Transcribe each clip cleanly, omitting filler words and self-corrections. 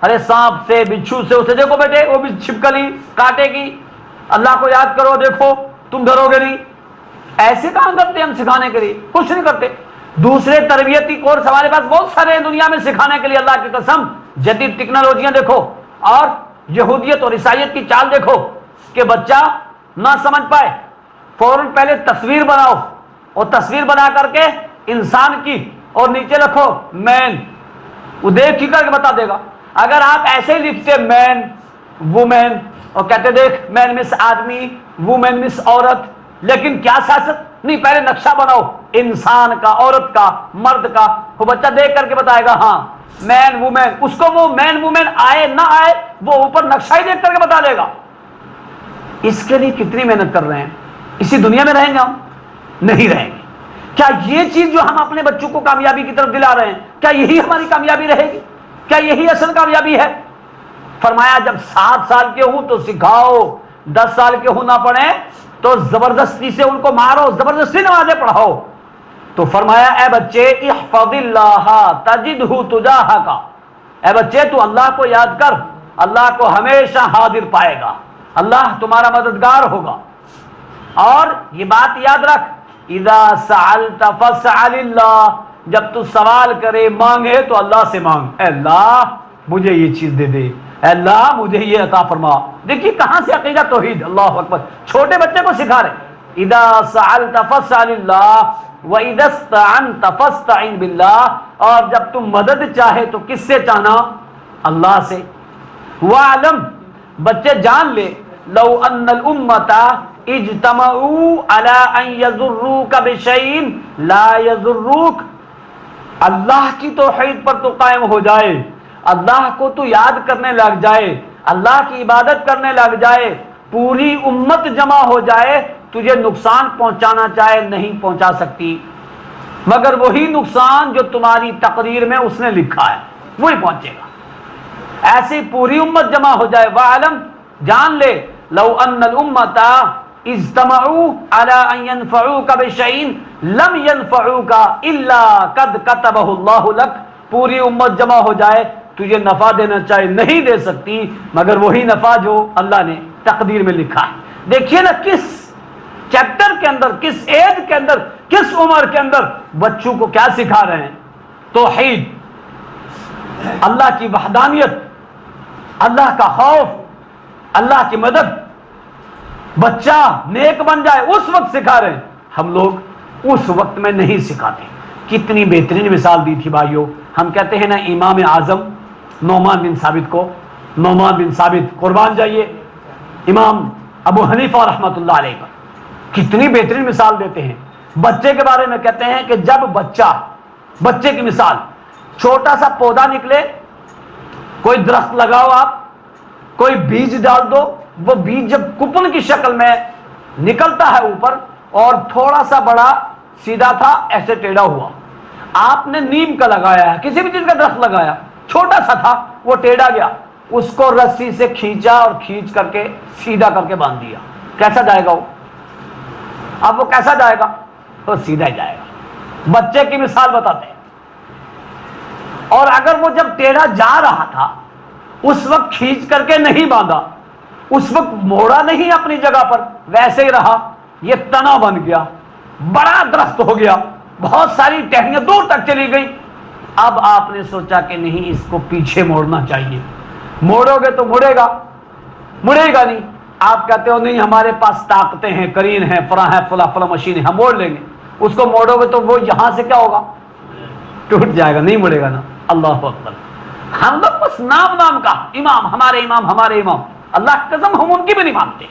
ارے سانپ سے بچھو سے اسے دیکھو بیٹے وہ بھی چھپکلی کاٹے گی، اللہ کو یاد کرو دیکھو تم ڈرو گے نہیں. ایسے کام کرتے ہم سکھانے کے لیے؟ کچھ نہیں کرتے. دوسرے تربیتی کورس ہمارے پاس بہت سارے دنیا میں سکھانے کے لیے، اللہ کی قسم. جدید ٹیکنالوجیاں دیکھو اور یہودیت اور عیسائیت کی چال دیکھو کہ بچہ نہ سمجھ پائے فوراً پہلے تصویر بناؤ اور تصویر بنا کر کے انسان کی اور نیچے لکھو مین، وہ دیکھ ہی کر کے بتا دے گا. اگر آپ ایسے ہی لکھتے مین وومین اور کہتے دیکھ مین مس آدمی وومین مس عورت، لیکن کیا سیاست نہیں، پہلے نقشہ بناؤ انسان کا، عورت کا، مرد کا، وہ بچہ دیکھ کر کے بتائے گا ہاں مین وومین. اس کو وہ مین وومین آئے نہ آئے وہ اوپر نقشہ ہی دیکھ کر کے بتا دے گا. اس کے لیے کتنی محنت کر رہے ہیں. اسی دنیا میں رہیں گے ہم؟ نہیں رہیں گے. کیا یہ چیز جو ہم اپنے بچوں کو کامیابی کی طرف دلا رہے ہیں، کیا یہی ہماری کامیابی رہے گی؟ کیا یہی اصل کامیابی ہے؟ فرمایا جب 7 سال کے ہوں تو سکھاؤ، 10 سال کے ہوں نہ پڑھیں تو زبردستی سے ان کو مارو، زبردستی نمازیں پڑھاؤ. تو فرمایا اے بچے احفظ اللہ تجدہ تجاہک، اے بچے تو اللہ کو یاد کر، اللہ کو ہمیشہ حاضر پائے گا، اللہ تمہارا مددگار ہوگا. اور یہ بات یاد رکھ اذا سألت فاسأل اللہ، جب تو سوال کرے مانگے تو اللہ سے مانگ، اے اللہ مجھے یہ چیز دے دے، اے اللہ مجھے یہ عطا فرما. دیکھیے کہاں سے عقیدہ توحید، اللہ اکبر، چھوٹے بچے کو سکھا رہے. اذا سألت فاسأل اللہ وَإِذَا اسْتَعَنْتَ فَاسْتَعِنْ بِاللَّهِ، اور جب تم مدد چاہے تو کس سے چاہنا؟ اللہ سے. وَعْلَمْ، بچے جان لے، لَوْ أَنَّ الْأُمَّةَ اجْتَمَعُوا عَلَىٰ أَنْ يَضُرُّوكَ بِشَيْءٍ لَا يَضُرُّوكَ، اللہ کی توحید پر تو قائم ہو جائے، اللہ کو تو یاد کرنے لگ جائے، اللہ کی عبادت کرنے لگ جائے، پوری امت جمع ہو جائے، تجھے نقصان پہنچانا چاہے نہیں پہنچا سکتی، مگر وہی نقصان جو تمہاری تقریر میں اس نے لکھا ہے وہی پہنچے گا. ایسی پوری امت جمع ہو جائے. وَعَلَمْ، جان لے، لَوْ أَنَّ الْأُمَّةَ اجْتَمَعُوا عَلَىٰ أَن يَنْفَعُوكَ بِشَيْءٍ لَمْ يَنْفَعُوكَ إِلَّا قَدْ كَتَبَهُ اللَّهُ لَكَ، پوری امت جمع ہو جائے تجھے نفع دینا چاہے نہیں دے سکتی مگر وہی نفع جو اللہ نے تقدیر میں لکھا ہے. دیکھیے نا کس چیپٹر کے اندر، کس ایج کے اندر، کس عمر کے اندر بچوں کو کیا سکھا رہے ہیں؟ توحید، اللہ کی وحدانیت، اللہ کا خوف، اللہ کی مدد. بچہ نیک بن جائے اس وقت سکھا رہے ہیں. ہم لوگ اس وقت میں نہیں سکھاتے. کتنی بہترین مثال دی تھی بھائیوں. ہم کہتے ہیں نا امام اعظم نعمان بن ثابت کو، نعمان بن ثابت قربان جائیے امام ابو حنیفہ رحمۃ اللہ علیہ پر، کتنی بہترین مثال دیتے ہیں. بچے کے بارے میں کہتے ہیں کہ جب بچے کی مثال، چھوٹا سا پودا نکلے، کوئی درخت لگاؤ آپ، کوئی بیج ڈال دو، وہ بیج جب کپن کی شکل میں نکلتا ہے اوپر اور تھوڑا سا بڑا سیدھا تھا ایسے ٹیڑھا ہوا، آپ نے نیم کا لگایا ہے، کسی بھی چیز کا درخت لگایا، چھوٹا سا تھا وہ ٹیڑھا گیا، اس کو رسی سے کھینچا اور کھینچ کر کے سیدھا کر کے باندھ دیا، کیسا جائے گا وہ؟ اب وہ کیسا جائے گا؟ وہ سیدھا ہی جائے گا. بچے کی مثال بتاتے ہیں. اور اگر وہ جب ٹیڑھا جا رہا تھا اس وقت کھینچ کر کے نہیں باندھا، اس وقت موڑا نہیں اپنی جگہ پر، ویسے ہی رہا، یہ تنا بن گیا، بڑا درخت ہو گیا، بہت ساری ٹہنیاں دور تک چلی گئی. اب آپ نے سوچا کہ نہیں اس کو پیچھے موڑنا چاہیے. موڑو گے تو مڑے گا نہیں. آپ کہتے ہو نہیں ہمارے پاس طاقتیں ہیں، کرین ہیں، فلاں مشین ہے، ہم موڑ لیں گے. اس کو موڑو گے تو وہ یہاں سے کیا ہوگا؟ ٹوٹ جائے گا، نہیں مڑے گا نا. اللہ اکبر. ہم لوگ بس نام کا امام، ہمارے امام، اللہ کی قسم ہم ان کی بھی نہیں مانتے.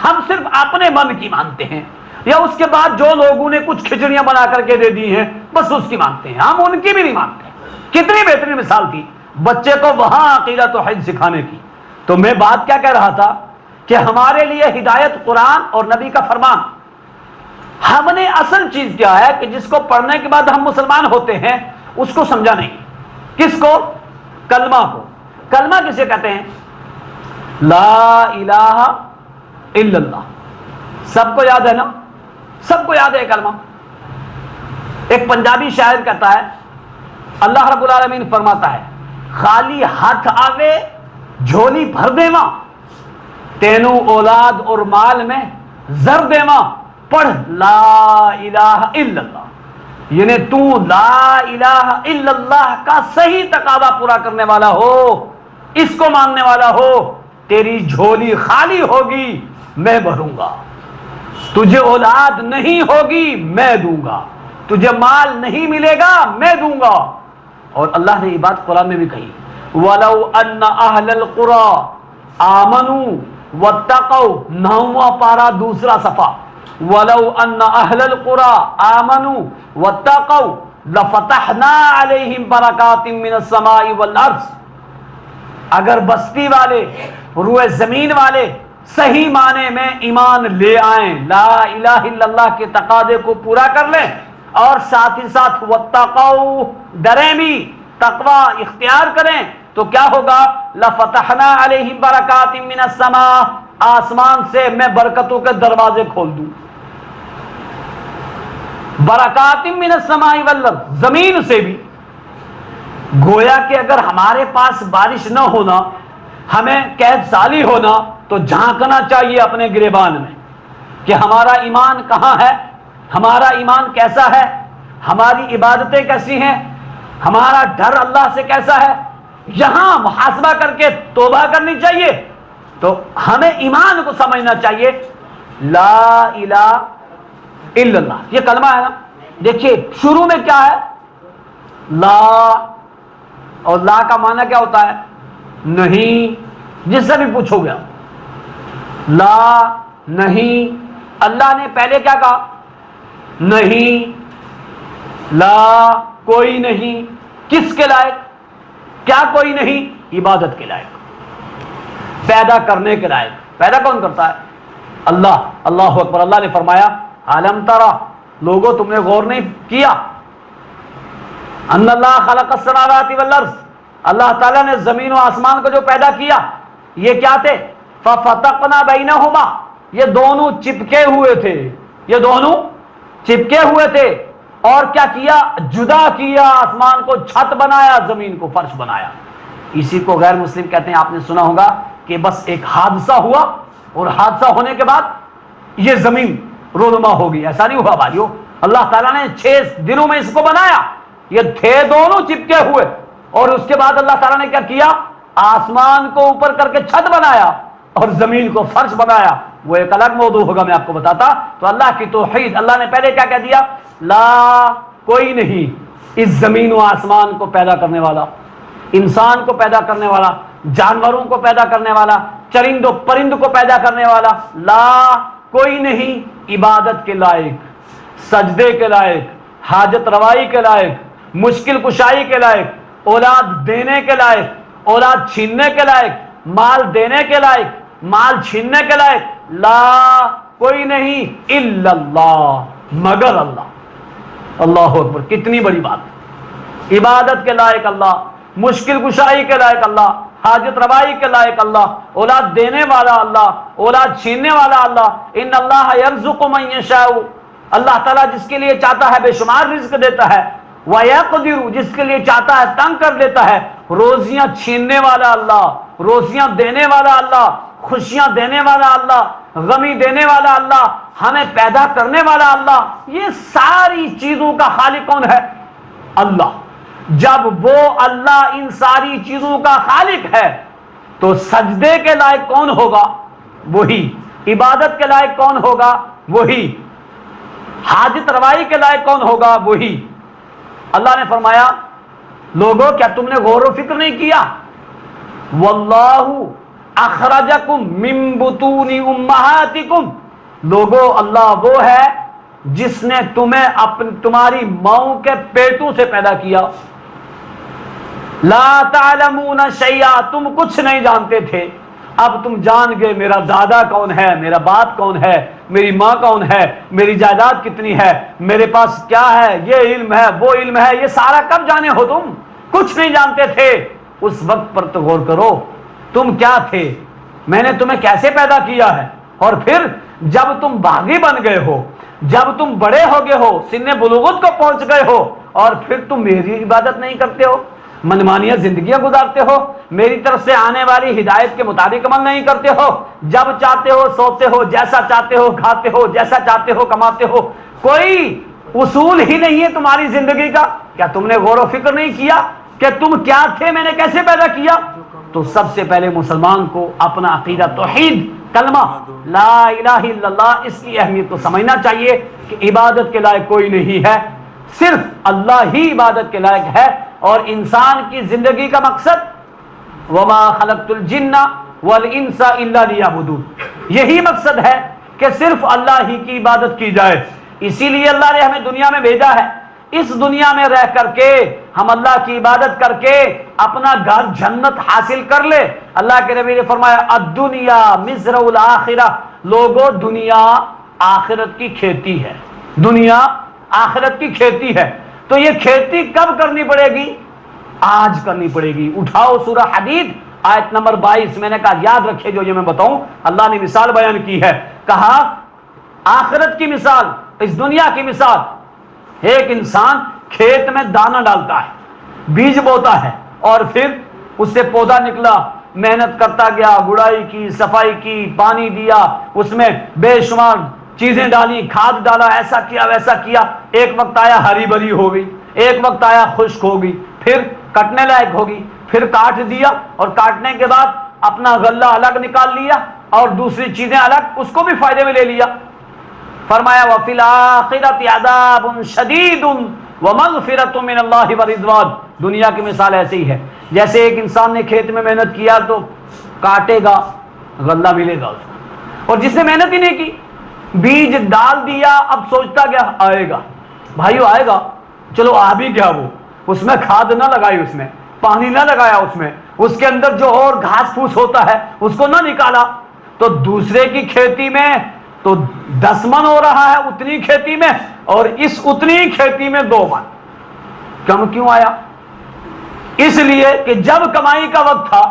ہم صرف اپنے من کی مانتے ہیں، یا اس کے بعد جو لوگوں نے کچھ کھچڑیاں بنا کر کے دے دی ہیں بس اس کی مانتے ہیں، ہم ان کی بھی نہیں مانتے. کتنی بہترین مثال تھی بچے کو وہاں عقیدہ توحید سکھانے کی. تو میں بات کیا کہہ رہا تھا کہ ہمارے لیے ہدایت قرآن اور نبی کا فرمان. ہم نے اصل چیز کیا ہے کہ جس کو پڑھنے کے بعد ہم مسلمان ہوتے ہیں اس کو سمجھا نہیں. کس کو؟ کلمہ کو. کلمہ کسے کہتے ہیں؟ لا الہ الا اللہ. سب کو یاد ہے نا؟ سب کو یاد ہے کلمہ. ایک پنجابی شاعر کہتا ہے، اللہ رب العالمین فرماتا ہے خالی ہاتھ آوے جھولی بھر دیواں تینوں اولاد اور مال میں زر دیواں پڑھ لا الہ الا اللہ، یعنی تو لا الہ الا اللہ کا صحیح تقاضا پورا کرنے والا ہو، اس کو ماننے والا ہو، تیری جھولی خالی ہوگی میں بھروں گا، تجھے اولاد نہیں ہوگی میں دوں گا، تجھے مال نہیں ملے گا میں دوں گا۔ اور اللہ نے یہ بات قرآن میں بھی کہی، وَلَوْ أَنَّ أَهْلَ الْقُرَىٰ آمَنُوا وَاتَّقَوْا، 9واں پارہ دوسرا صفحہ، وَلَوْ أَنَّ أَهْلَ الْقُرَىٰ آمَنُوا وَاتَّقَوْا لَفَتَحْنَا عَلَيْهِمْ بَرَكَاتٍ مِّنَ السَّمَاءِ وَالْأَرْضِ، اگر بستی والے روئے زمین والے صحیح معنی میں ایمان لے آئیں، لا الہ الا اللہ کے تقاضے کو پورا کر لیں، اور ساتھ ہی ساتھ واتقوا ڈریں بھی، تقوی اختیار کریں، تو کیا ہوگا؟ لفتحنا علیہم برکات من السماء، آسمان سے میں برکتوں کے دروازے کھول دوں، برکات من السماء والارض، زمین سے بھی۔ گویا کہ اگر ہمارے پاس بارش نہ ہونا، ہمیں قحط سالی ہونا، تو جھانکنا چاہیے اپنے گریبان میں کہ ہمارا ایمان کہاں ہے، ہمارا ایمان کیسا ہے، ہماری عبادتیں کیسی ہیں، ہمارا ڈر اللہ سے کیسا ہے، یہاں محاسبہ کر کے توبہ کرنی چاہیے۔ تو ہمیں ایمان کو سمجھنا چاہیے، لا الہ الا اللہ یہ کلمہ ہے نا، دیکھیے شروع میں کیا ہے؟ لا، اور لا کا معنی کیا ہوتا ہے؟ نہیں، جس سے بھی پوچھو گیا لا نہیں، اللہ نے پہلے کیا کہا؟ نہیں، لا کوئی نہیں، کس کے لائق؟ کیا کوئی نہیں؟ عبادت کے لائق، پیدا کرنے کے لائق۔ پیدا کون کرتا ہے؟ اللہ۔ اللہ اکبر۔ اللہ نے فرمایا عالم ترا، لوگوں تم نے غور نہیں کیا، ان اللہ خلق السماوات والارض، اللہ تعالیٰ نے زمین و آسمان کو جو پیدا کیا، یہ کیا تھے؟ ففتقنا بینہما، یہ دونوں چپکے ہوئے تھے، یہ دونوں چپکے ہوئے تھے، اور کیا کیا؟ جدا کیا، آسمان کو چھت بنایا، زمین کو فرش بنایا۔ اسی کو غیر مسلم کہتے ہیں۔ آپ نے سنا ہوگا کہ بس ایک حادثہ ہوا، اور حادثہ ہونے کے بعد یہ زمین رونما ہو گئی، ایسا نہیں ہوا بھائیو۔ اللہ تعالیٰ نے 6 دنوں میں اس کو بنایا، یہ تھے دونوں چپکے ہوئے، اور اس کے بعد اللہ تعالیٰ نے کیا کیا؟ آسمان کو اوپر کر کے چھت بنایا اور زمین کو فرش بنایا۔ وہ ایک الگ موضوع ہوگا، میں آپ کو بتاتا۔ تو اللہ کی توحید، اللہ نے پہلے کیا کہہ دیا؟ لا کوئی نہیں، اس زمین و آسمان کو پیدا کرنے والا، انسان کو پیدا کرنے والا، جانوروں کو پیدا کرنے والا، چرند و پرند کو پیدا کرنے والا، لا کوئی نہیں، عبادت کے لائق، سجدے کے لائق، حاجت روائی کے لائق، مشکل کشائی کے لائق، اولاد دینے کے لائق، اولاد چھیننے کے لائق، مال دینے کے لائق، مال چھیننے کے لائق، لا کوئی نہیں الا اللہ، مگر اللہ۔ اللہ اکبر، کتنی بڑی بات۔ عبادت کے لائق اللہ، مشکل کشائی کے لائق اللہ، حاجت روائی کے لائق اللہ، اولاد دینے والا اللہ، اولاد چھیننے والا اللہ۔ ان اللہ یرزق من یشاء، اللہ تعالیٰ جس کے لیے چاہتا ہے بے شمار رزق دیتا ہے، وَيَقْدِرُ جس کے لیے چاہتا ہے تنگ کر دیتا ہے۔ روزیاں چھیننے والا اللہ، روزیاں دینے والا اللہ، خوشیاں دینے والا اللہ، غمی دینے والا اللہ، ہمیں پیدا کرنے والا اللہ، یہ ساری چیزوں کا خالق کون ہے؟ اللہ۔ جب وہ اللہ ان ساری چیزوں کا خالق ہے تو سجدے کے لائق کون ہوگا؟ وہی۔ عبادت کے لائق کون ہوگا؟ وہی۔ حاجت روائی کے لائق کون ہوگا؟ وہی۔ اللہ نے فرمایا لوگوں کیا تم نے غور و فکر نہیں کیا؟ واللہ اخرجکم من بطون امہاتکم، لوگوں اللہ وہ ہے جس نے تمہیں تمہاری ماؤں کے پیٹوں سے پیدا کیا۔ لا تعلمون شیئا، تم کچھ نہیں جانتے تھے، اب تم جان گئے میرا دادا کون ہے، میرا باپ کون ہے، میری ماں کون ہے، میری جائیداد کتنی ہے، میرے پاس کیا ہے، یہ علم ہے وہ علم ہے، یہ سارا کب جانے ہو تم؟ کچھ نہیں جانتے تھے اس وقت پر تو غور کرو، تم کیا تھے، میں نے تمہیں کیسے پیدا کیا ہے، اور پھر جب تم باغی بن گئے ہو، جب تم بڑے ہو گئے ہو، سن بلوغت کو پہنچ گئے ہو، اور پھر تم میری عبادت نہیں کرتے ہو، منمانیہ زندگیاں گزارتے ہو، میری طرف سے آنے والی ہدایت کے مطابق عمل نہیں کرتے ہو، جب چاہتے ہو سوتے ہو، جیسا چاہتے ہو کھاتے ہو، جیسا چاہتے ہو کماتے ہو، کوئی اصول ہی نہیں ہے تمہاری زندگی کا، کیا تم نے غور و فکر نہیں کیا کہ تم کیا تھے، میں نے کیسے پیدا کیا؟ تو سب سے پہلے مسلمان کو اپنا عقیدہ توحید، کلمہ لا الہ الا اللہ، اس کی اہمیت کو سمجھنا چاہیے کہ عبادت کے لائق کوئی نہیں ہے، صرف اللہ ہی عبادت کے لائق ہے، اور انسان کی زندگی کا مقصد وما خلقت الجن والانس الا لیعبدون، یہی مقصد ہے کہ صرف اللہ ہی کی عبادت کی جائے، اسی لیے اللہ نے ہمیں دنیا میں بھیجا ہے، اس دنیا میں رہ کر کے ہم اللہ کی عبادت کر کے اپنا گھر جنت حاصل کر لے۔ اللہ کے نبی نے فرمایا الدنیا مزرع الآخرہ، لوگوں دنیا آخرت کی کھیتی ہے، دنیا آخرت کی کھیتی ہے، تو یہ کھیتی کب کرنی پڑے گی؟ آج کرنی پڑے گی۔ اٹھاؤ سورہ حدید آیت نمبر 22، میں نے کہا یاد رکھے جو یہ میں بتاؤں، اللہ نے مثال بیان کی ہے، کہا آخرت کی مثال، اس دنیا کی مثال، ایک انسان کھیت میں دانہ ڈالتا ہے، بیج بوتا ہے، اور پھر اس سے پودا نکلا، محنت کرتا گیا، گڑائی کی، صفائی کی، پانی دیا، اس میں بے شمار چیزیں ڈالی، کھاد ڈالا، ایسا کیا ویسا کیا، ایک وقت آیا ہری بھری ہو گئی، ایک وقت آیا خشک ہو گئی، پھر کٹنے لائق ہوگی، پھر کاٹ دیا، اور کاٹنے کے بعد اپنا غلہ الگ نکال لیا اور دوسری چیزیں الگ، اس کو بھی فائدے میں لے لیا۔ فرمایا وَفِي الْآخِرَةِ عَذَابٌ شَدِيدٌ وَمَغْفِرَةٌ مِّنَ اللَّهِ وَرِضْوَانٌ۔ دنیا کی مثال ایسے ہی ہے، جیسے ایک انسان نے کھیت میں محنت کیا تو کاٹے گا، غلہ ملے گا اس کو، اور جس نے محنت ہی نہیں کی، بیج ڈال دیا، اب سوچتا گیا آئے گا، بھائیو آئے گا، چلو آ بھی گیا، وہ اس میں کھاد نہ لگائی، اس میں پانی نہ لگایا، اس کے اندر جو اور گھاس پھوس ہوتا ہے اس کو نہ نکالا، تو دوسرے کی کھیتی میں تو 10 من ہو رہا ہے اتنی کھیتی میں، اور اس اتنی کھیتی میں 2 من، کم کیوں آیا؟ اس لیے کہ جب کمائی کا وقت تھا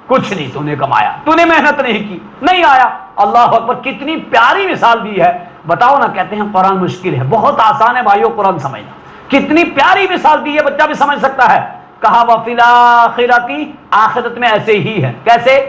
کچھ نہیں تو نے کمایا، تو نے محنت نہیں کی، نہیں آیا۔ اللہ اکبر، کتنی پیاری مثال دی ہے، بتاؤ نا، کہتے ہیں قرآن مشکل ہے، بہت آسان ہے بھائیو قرآن سمجھنا، کتنی پیاری مثال دی ہے، بچہ بھی سمجھ سکتا ہے۔ کہا وَفِي الْآخِرَةِ، آخرت میں ایسے ہی ہے، کیسے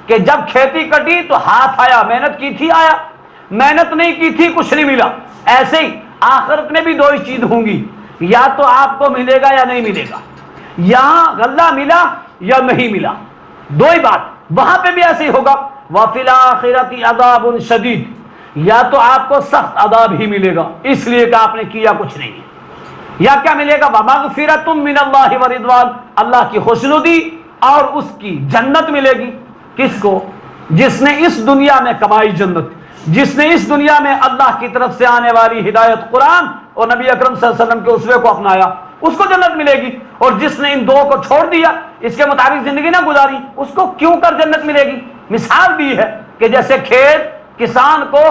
کہ جب کھیتی کٹی تو ہاتھ آیا، محنت کی تھی آیا، محنت نہیں کی تھی کچھ نہیں ملا، ایسے ہی آخرت میں بھی 2 ہی چیز ہوں گی، یا تو آپ کو ملے گا یا نہیں ملے گا، یہاں غلہ ملا یا نہیں ملا، 2 ہی بات، وہاں پہ بھی ایسے ہی ہوگا۔ وَفِي الْآخِرَةِ عَذَابٌ شَدِيدٌ، یا تو آپ کو سخت عذاب ہی ملے گا اس لیے کہ آپ نے کیا کچھ نہیں، یا کیا ملے گا؟ وَمَغْفِرَةٌ مِّنَ اللَّهِ وَرِضْوَانٌ، اللہ کی خوشنودی اور اس کی جنت ملے گی۔ کس کو؟ جس نے اس دنیا میں کمائی جنت، جس نے اس دنیا میں اللہ کی طرف سے آنے والی ہدایت قرآن اور نبی اکرم صلی اللہ علیہ وسلم کے اسوے کو اپنایا، اس کو جنت ملے گی، اور جس نے ان 2 کو چھوڑ دیا، اس کے مطابق زندگی نہ گزاری، اس کو کیوں کر جنت ملے گی؟ مثال دی ہے کہ جیسے کھیت کسان کو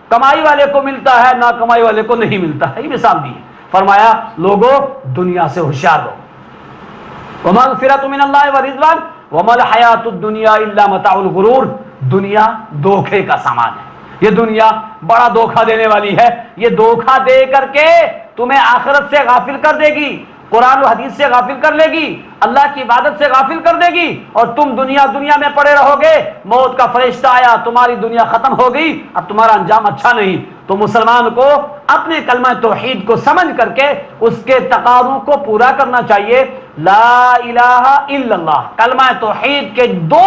کمائی والے کو ملتا ہے، نہ کمائی والے کو نہیں ملتا ہے، یہ مثال دی ہے۔ فرمایا لوگوں دنیا سے ہوشیار رہو، وَمَغْفِرَةٌ مِّنَ اللَّهِ وَرِضْوَانٌ وَمَا الْحَيَاةُ الدُّنْيَا إِلَّا مَتَاعُ الْغُرُورِ، دنیا دھوکے کا سامان ہے، یہ دنیا بڑا دھوکہ دینے والی ہے، یہ دھوکہ دے کر کے تمہیں آخرت سے غافل کر دے گی، قرآن و حدیث سے غافل کر لے گی، اللہ کی عبادت سے غافل کر دے گی، اور تم دنیا میں پڑے رہو گے، موت کا فرشتہ آیا، تمہاری دنیا ختم ہو گئی، اب تمہارا انجام اچھا نہیں۔ تو مسلمان کو اپنے کلمہ توحید کو سمجھ کر کے اس کے تقاضوں کو پورا کرنا چاہیے۔ لا الہ الا اللہ، کلمہ توحید کے 2